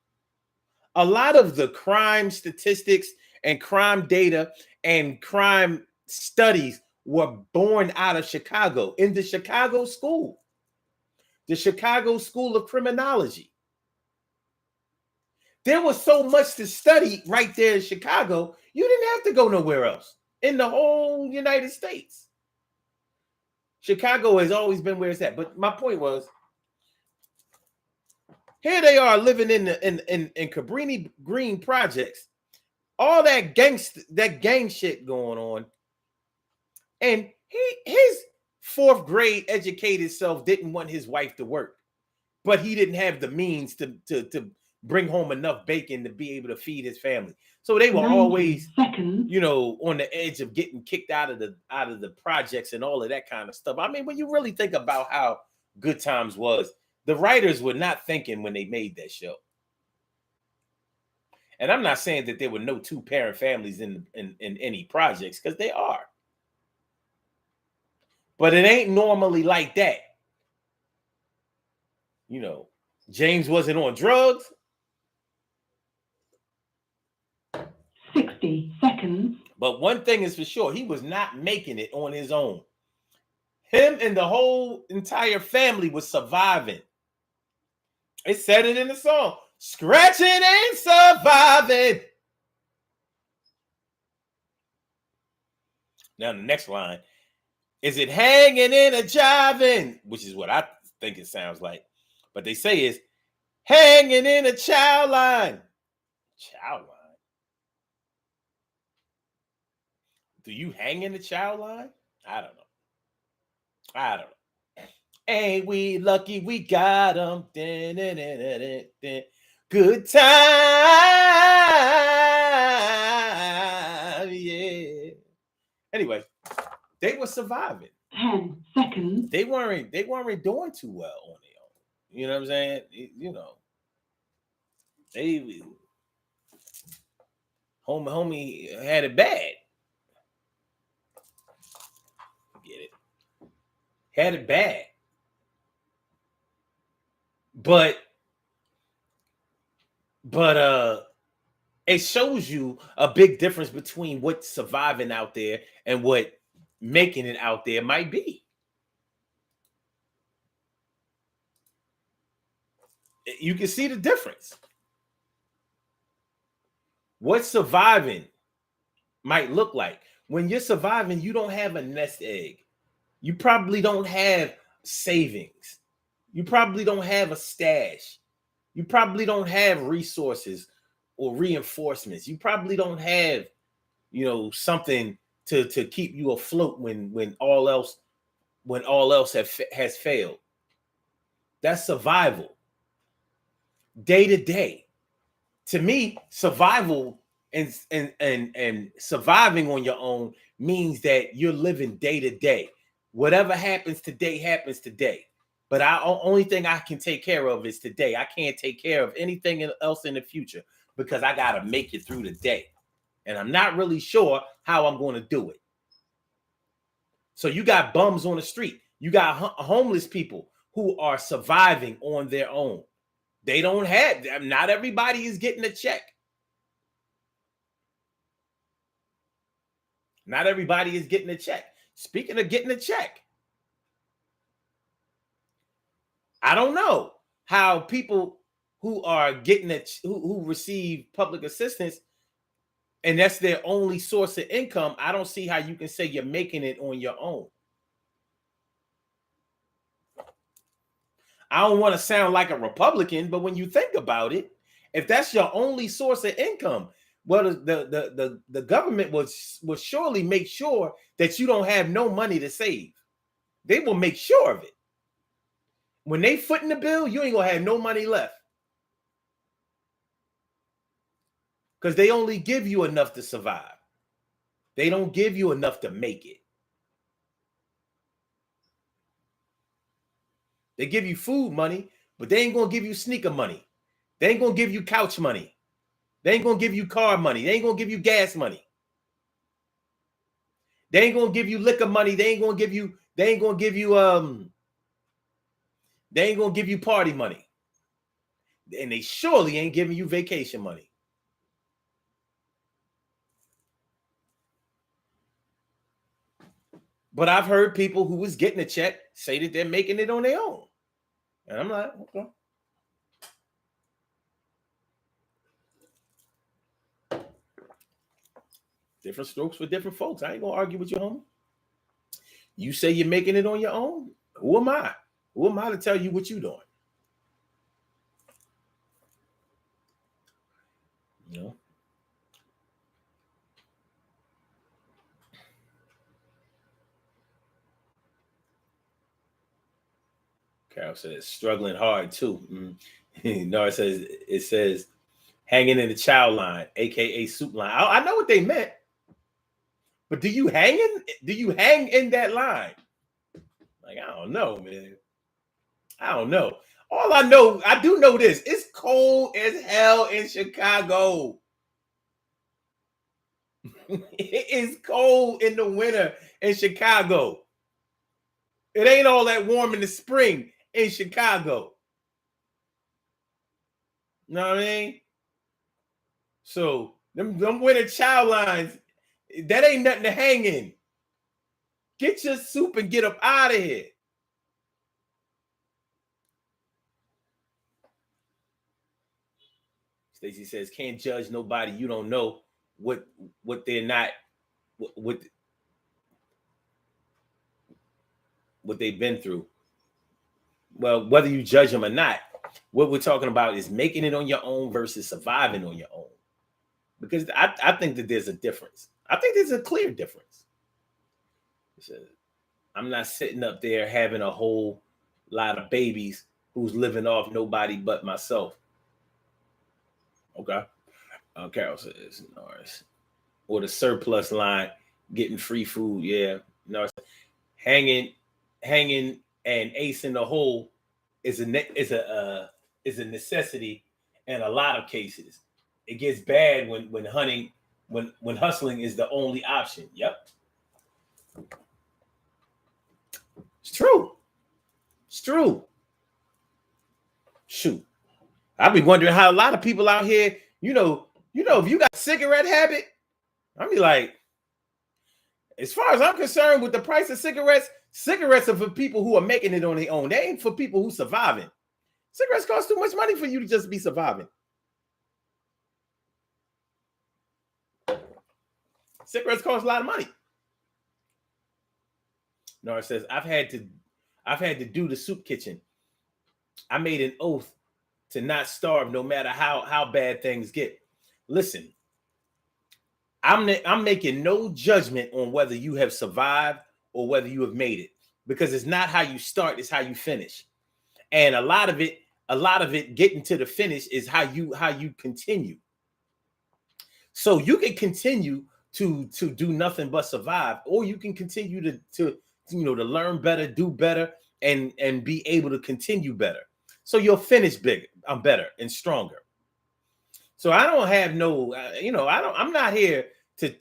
the crime statistics and crime data and crime studies were born out of Chicago, in the Chicago School, the Chicago School of Criminology. There was so much to study right there in Chicago, you didn't have to go nowhere else in the whole United States. Chicago has always been where it's at. But my point was, here they are living in Cabrini Green projects, all that gang shit going on, and his 4th grade educated self didn't want his wife to work, but he didn't have the means to bring home enough bacon to be able to feed his family. So they were always, on the edge of getting kicked out of the projects and all of that kind of stuff. I mean, when you really think about how Good Times was, the writers were not thinking when they made that show. And I'm not saying that there were no 2-parent families in any projects, because they are. But it ain't normally like that. James wasn't on drugs. 60 seconds. But one thing is for sure, he was not making it on his own. Him and the whole entire family was surviving. It said it in the song, scratching and surviving. Now the next line, is it hanging in a jiving? Which is what I think it sounds like. But they say it's hanging in a chow line. Chow line? Do you hang in the chow line? I don't know. Ain't we lucky we got them? Good time, yeah. Anyway, they were surviving. 10 seconds. They weren't doing too well on their own. You know what I'm saying? They homie had it bad. Get it? Had it bad. But it shows you a big difference between what's surviving out there and what making it out there might be. You can see the difference. What surviving might look like. When you're surviving, you don't have a nest egg. You probably don't have savings. You probably don't have a stash. You probably don't have resources or reinforcements. You probably don't have, something to keep you afloat when all else has failed. That's survival. day to day. To me, survival and surviving on your own means that you're living day to day. Whatever happens today happens today. But only thing I can take care of is today. I can't take care of anything else in the future because I gotta make it through the day. And I'm not really sure how I'm going to do it. So you got bums on the street. You got homeless people who are surviving on their own. They don't have, not everybody is getting a check. Not everybody is getting a check. Speaking of getting a check, I don't know how people who are getting who receive public assistance and that's their only source of income. I don't see how you can say you're making it on your own. I don't want to sound like a Republican, but when you think about it, if that's your only source of income, well, the government will surely make sure that you don't have no money to save. They will make sure of it. When they foot in the bill, you ain't gonna have no money left. Because they only give you enough to survive. They don't give you enough to make it. They give you food money, but they ain't gonna give you sneaker money. They ain't gonna give you couch money. They ain't gonna give you car money. They ain't gonna give you gas money. They ain't gonna give you liquor money. They ain't gonna give you party money. And they surely ain't giving you vacation money. But I've heard people who was getting a check say that they're making it on their own. And I'm like, okay. Different strokes for different folks. I ain't gonna argue with you, homie. You say you're making it on your own. Who am I? Who am I to tell you what you're doing? You know? Carol says struggling hard too. No, it says hanging in the child line, aka soup line. I know what they meant, but do you hang in that line? Like, I don't know, man. I don't know. All I know, I do know this: it's cold as hell in Chicago. It is cold in the winter in Chicago. It ain't all that warm in the spring in Chicago. You know what I mean? So them winter child lines, that ain't nothing to hang in. Get your soup and get up out of here. Stacy says, can't judge nobody. You don't know what they're not, what they've been through. Well, whether you judge them or not, what we're talking about is making it on your own versus surviving on your own. Because I think that there's a difference. I think there's a clear difference. I'm not sitting up there having a whole lot of babies who's living off nobody but myself. Okay. Carol says, Norris. Or the surplus line, getting free food. Yeah. Norris. Hanging and acing the hole is a necessity in a lot of cases. It gets bad when hustling is the only option. Yep. It's true. It's true. Shoot. I've been wondering how a lot of people out here, you know, if you got a cigarette habit, I'll be like, as far as I'm concerned with the price of cigarettes are for people who are making it on their own. They ain't for people who surviving. Cigarettes cost too much money for you to just be surviving. Cigarettes cost a lot of money. Nora says, I've had to do the soup kitchen. I made an oath to not starve no matter how bad things get. Listen, I'm making no judgment on whether you have survived or whether you have made it, because it's not how you start, it's how you finish. And a lot of it, a lot of it getting to the finish is how you continue. So you can continue to do nothing but survive, or you can continue to to learn better, do better, and be able to continue better. So you'll finish bigger, I'm better and stronger. So I don't have no, I'm not here to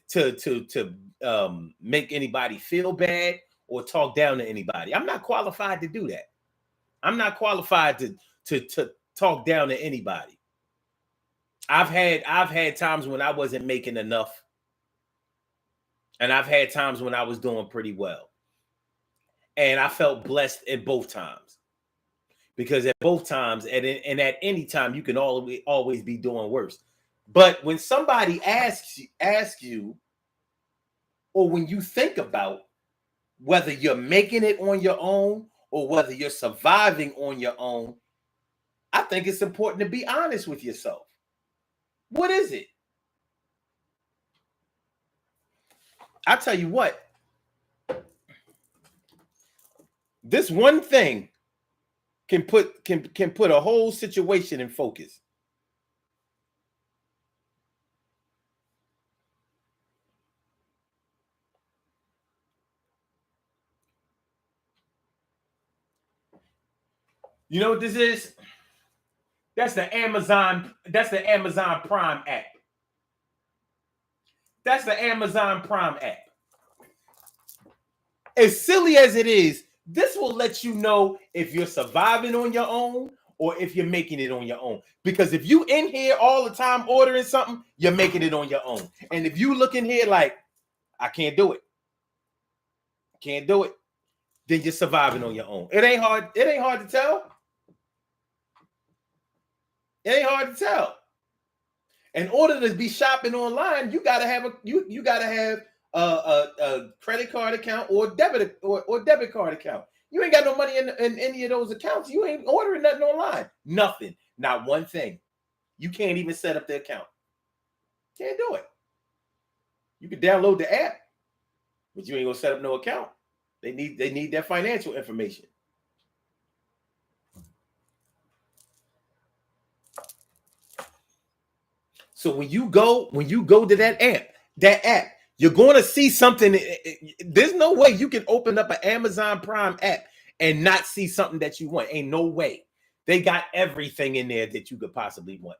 make anybody feel bad or talk down to anybody. I'm not qualified to do that. I'm not qualified to talk down to anybody. I've had times when I wasn't making enough, and I've had times when I was doing pretty well. And I felt blessed at both times. Because at both times and at any time you can always be doing worse. But when somebody asks you, or when you think about whether you're making it on your own or whether you're surviving on your own, I think it's important to be honest with yourself. What is it? I tell you what, this one thing can put a whole situation in focus. You know what this is? That's the Amazon Prime app. That's the Amazon Prime app. As silly as it is, this will let you know if you're surviving on your own or if you're making it on your own. Because if you in here all the time ordering something, you're making it on your own. And if you look in here like, I can't do it, then you're surviving on your own. It ain't hard to tell. It ain't hard to tell. In order to be shopping online, you gotta have a credit card account or debit card account. You ain't got no money in any of those accounts. You ain't ordering nothing online. Nothing. Not one thing. You can't even set up the account. Can't do it. You can download the app, but you ain't gonna set up no account. They need their financial information. So when you go to that app, you're going to see something. There's no way you can open up an Amazon Prime app and not see something that you want. Ain't no way. They got everything in there that you could possibly want.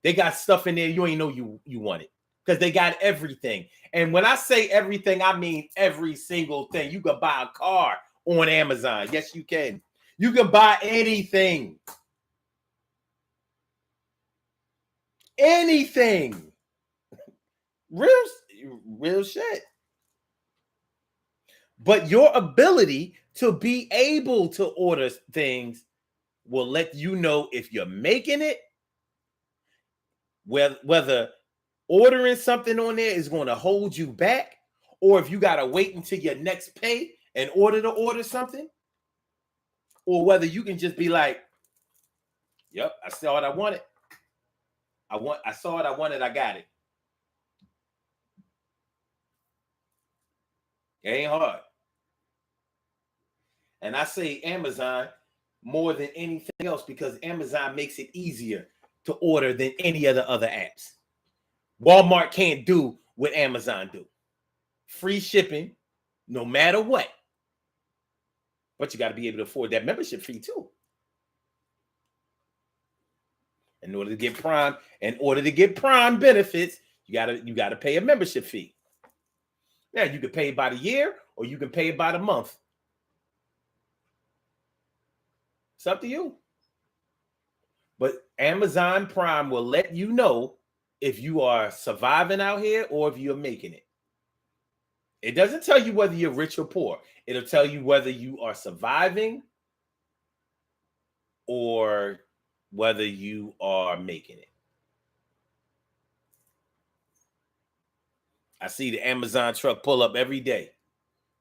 They got stuff in there you ain't know you want it, because they got everything. And when I say everything, I mean every single thing. You can buy a car on Amazon. Yes, you can. You can buy anything. Anything. Real shit. But your ability to be able to order things will let you know if you're making it, whether ordering something on there is going to hold you back, or if you got to wait until your next pay in order to order something, or whether you can just be like, yep, I saw what I wanted. I saw what I wanted. I got it. It ain't hard. And I say Amazon more than anything else because Amazon makes it easier to order than any of the other apps. Walmart can't do what Amazon do. Free shipping, no matter what. But you got to be able to afford that membership fee too. In order to get Prime benefits, you gotta pay a membership fee. Now you can pay it by the year or you can pay it by the month. It's up to you. But Amazon Prime will let you know if you are surviving out here or if you're making it. It doesn't tell you whether you're rich or poor. It'll tell you whether you are surviving or whether you are making it. I see the Amazon truck pull up every day.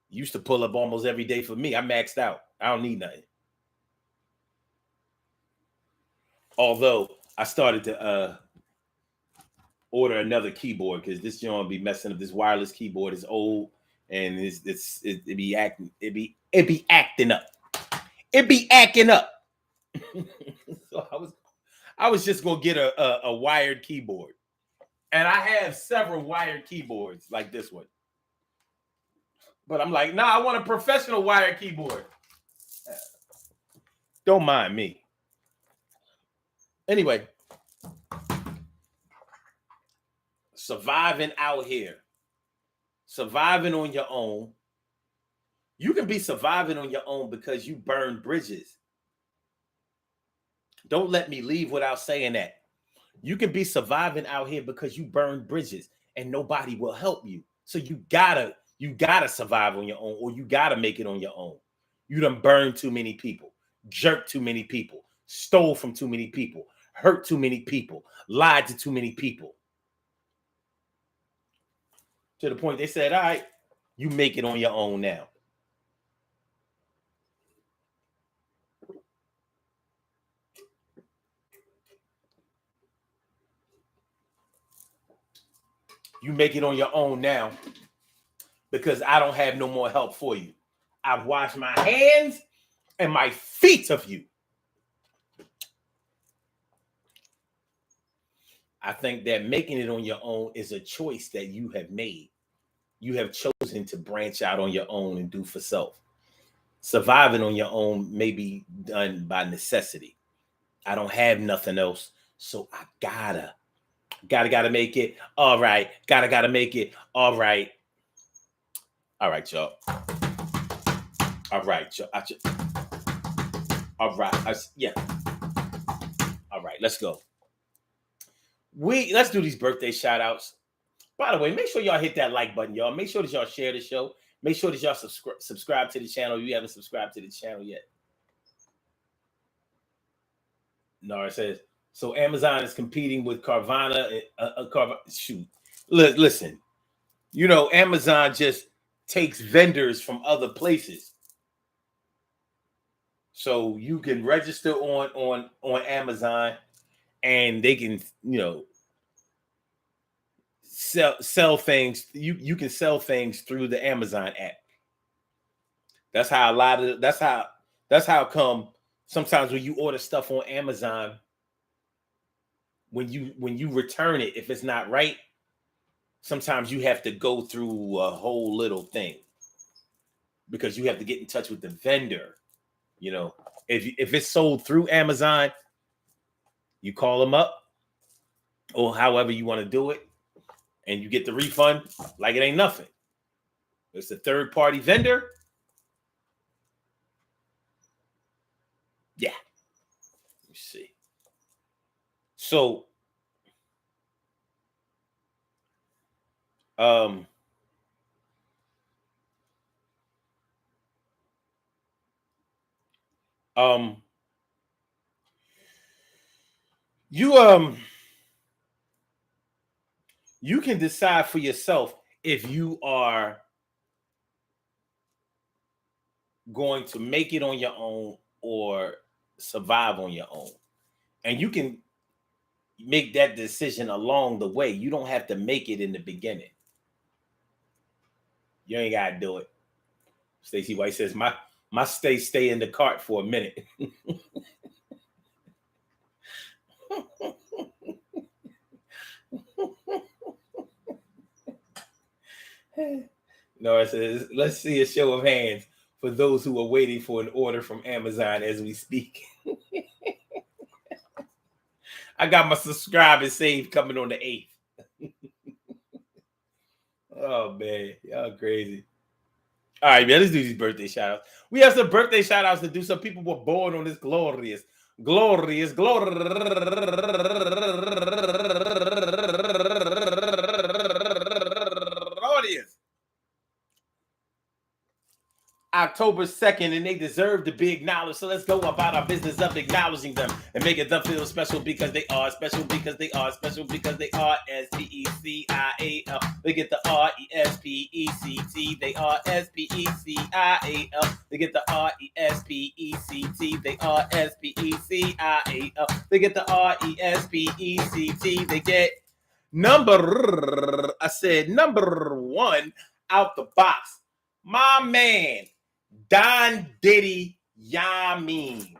Used to pull up almost every day for me. I maxed out. I don't need nothing. Although I started to order another keyboard because this joint be messing up. This wireless keyboard is old and it be acting up. It be acting up. So I was just gonna get a wired keyboard, and I have several wired keyboards like this one. But I'm like, nah, I want a professional wired keyboard. Don't mind me. Anyway, surviving out here, surviving on your own. You can be surviving on your own because you burn bridges. Don't let me leave without saying that. You can be surviving out here because you burn bridges and nobody will help you. So you gotta survive on your own, or you gotta make it on your own. You done burned too many people, jerked too many people, stole from too many people, hurt too many people, lied to too many people. To the point they said, all right, you make it on your own now. You make it on your own now because I don't have no more help for you. I've washed my hands and my feet of you. I think that making it on your own is a choice that you have made. You have chosen to branch out on your own and do for self. Surviving on your own may be done by necessity. I don't have nothing else, so I gotta make it. All right, gotta make it. All right, y'all. All right, y'all. All right, yeah. All right, let's go. Let's do these birthday shout outs. By the way, make sure y'all hit that like button, y'all. Make sure that y'all share the show. Make sure that y'all subscribe to the channel if you haven't subscribed to the channel yet. No, it says, so Amazon is competing with Carvana. Shoot. Listen, you know, Amazon just takes vendors from other places. So you can register on Amazon and they can, you know, sell things. You can sell things through the Amazon app. That's how that's how come sometimes when you order stuff on Amazon, when you return it, if it's not right, sometimes you have to go through a whole little thing because you have to get in touch with the vendor. You know, if it's sold through Amazon, you call them up or however you want to do it, and you get the refund like it ain't nothing. It's a third party vendor. Yeah. Let me see. So, you can decide for yourself if you are going to make it on your own or survive on your own. And you can make that decision along the way. You don't have to make it in the beginning. You ain't got to do it. Stacey White says, my stay in the cart for a minute. No, it says, let's see a show of hands for those who are waiting for an order from Amazon as we speak. I got my subscribe and save coming on the 8th. Oh, man. Y'all crazy. All right, man, let's do these birthday shout-outs. We have some birthday shout-outs to do. Some people were born on this glorious October 2nd, and they deserve to be acknowledged. So let's go about our business of acknowledging them and making them feel special because they are special, because they are special, because they are SPECIAL. They get the RESPECT. They are SPECIAL. They get the RESPECT. They are SPECIAL. They get the RESPECT. They get number 1 out the box. My man, Don Diddy Yamin.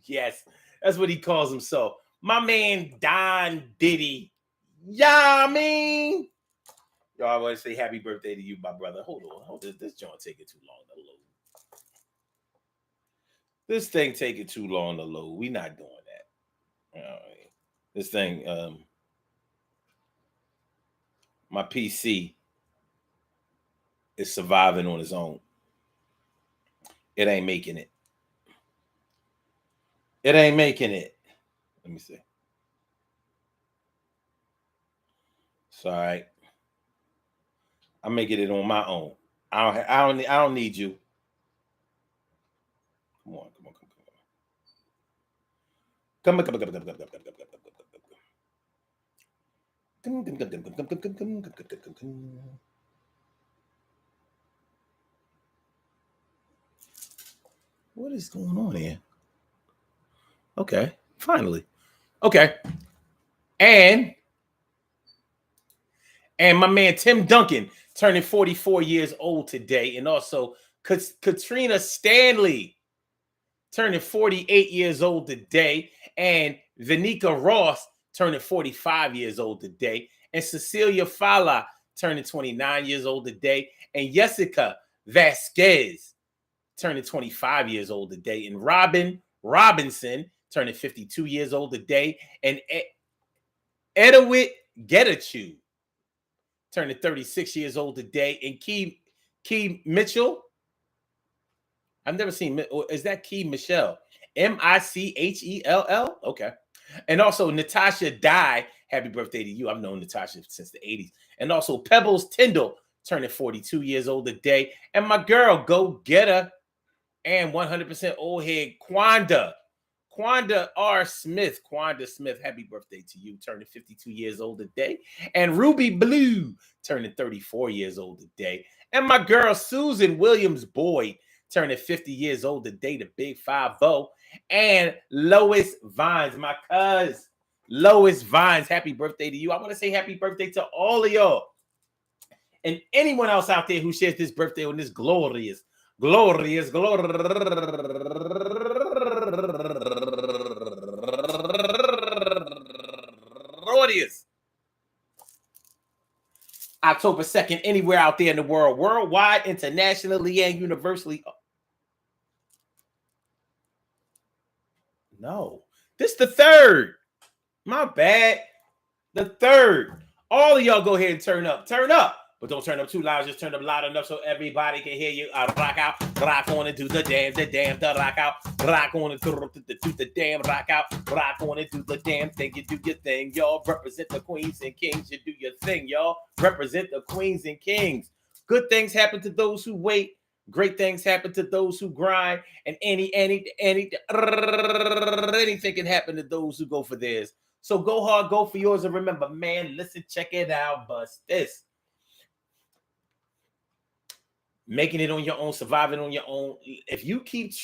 Yes, That's what he calls himself. My man Don Diddy. Yeah, I mean. Yo, I want to say happy birthday to you, my brother. Hold on. This joint taking too long to load. This thing taking too long to load. We not doing that. All right. This thing, my PC is surviving on its own. It ain't making it. It ain't making it. Let me see. It's all right. I'm making it on my own. I don't need you. Come on. Come on. What is going on here? Okay, finally. Okay. And my man Tim Duncan turning 44 years old today. And also Katrina Stanley turning 48 years old today. And Vanika Ross turning 45 years old today. And Cecilia Fala turning 29 years old today. And Jessica Vasquez turning 25 years old today. And Robin Robinson turning 52 years old today. And Edowit Getachew turning 36 years old today. And Key Mitchell. I've never seen. Is that Key Michelle? Michell? Okay. And also Natasha Dye. Happy birthday to you. I've known Natasha since the 80s. And also Pebbles Tyndall turning 42 years old today. And my girl, go get her. And 100% old head Quanda R. Smith. Quanda Smith, happy birthday to you, turning 52 years old today. And Ruby Blue, turning 34 years old today. And my girl, Susan Williams Boyd, turning 50 years old today, the Big 5-0. And Lois Vines, my cuz, Lois Vines, happy birthday to you. I want to say happy birthday to all of y'all. And anyone else out there who shares this birthday on this glorious October 2nd, anywhere out there in the world, worldwide, internationally, and universally. No, this the 3rd. My bad. The 3rd. All of y'all go ahead and turn up. Turn up. But don't turn up too loud. Just turn up loud enough so everybody can hear you. Rock out, rock on and do the damn, the rock out. Rock on and do the damn, rock out. Rock on and do the damn thing. You do your thing, y'all. Represent the queens and kings. You do your thing, y'all. Represent the queens and kings. Good things happen to those who wait. Great things happen to those who grind. And anything can happen to those who go for theirs. So go hard, go for yours. And remember, man, listen, check it out. Bust this. Making it on your own, surviving on your own. If you keep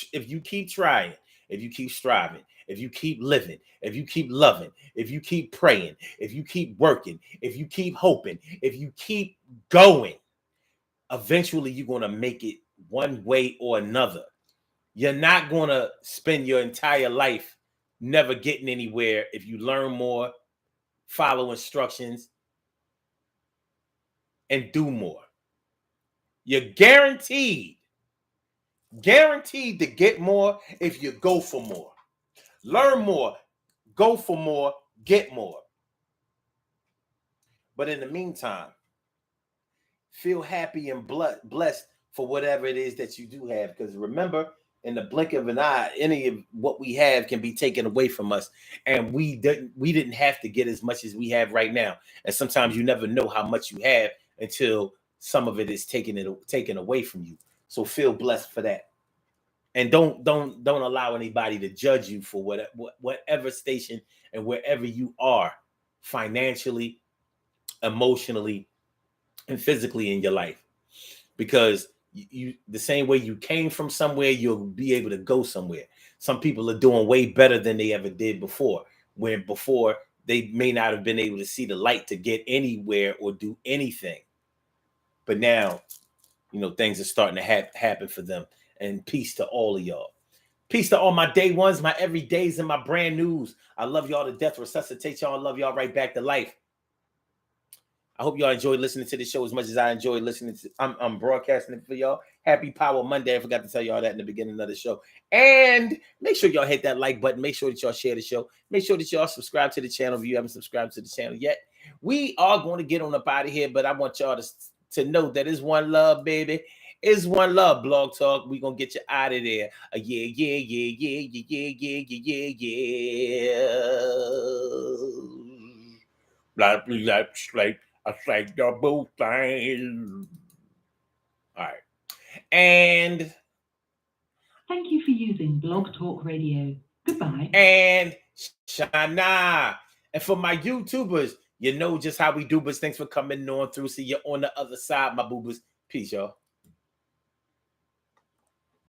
trying, if you keep striving, if you keep living, if you keep loving, if you keep praying, if you keep working, if you keep hoping, if you keep going, eventually you're going to make it one way or another. You're not going to spend your entire life never getting anywhere if you learn more, follow instructions, and do more. You're guaranteed to get more if you go for more. Learn more, go for more, get more. But in the meantime, feel happy and blessed for whatever it is that you do have. Because remember, in the blink of an eye, any of what we have can be taken away from us. And we didn't have to get as much as we have right now. And sometimes you never know how much you have until some of it is taken away from you. So feel blessed for that. And don't allow anybody to judge you for whatever station and wherever you are financially, emotionally, and physically in your life. Because you the same way you came from somewhere, you'll be able to go somewhere. Some people are doing way better than they ever did before, where before they may not have been able to see the light to get anywhere or do anything. But now, things are starting to happen for them. And peace to all of y'all. Peace to all my day ones, my everydays, and my brand news. I love y'all to death. Resuscitate y'all. Love y'all right back to life. I hope y'all enjoyed listening to the show as much as I enjoyed listening to. I'm broadcasting it for y'all. Happy Power Monday. I forgot to tell y'all that in the beginning of the show. And make sure y'all hit that like button. Make sure that y'all share the show. Make sure that y'all subscribe to the channel if you haven't subscribed to the channel yet. We are going to get on up out of here, but I want y'all to know that it's one love, baby. It's one love, Blog Talk. We're going to get you out of there. Yeah, yeah, yeah, yeah, yeah, yeah, yeah, yeah, yeah. Like I like the both things. All right. And Thank you for using Blog Talk Radio. Goodbye. And Shana. And for my YouTubers, you know just how we do, but thanks for coming on through. See you on the other side, my boobers. Peace, y'all.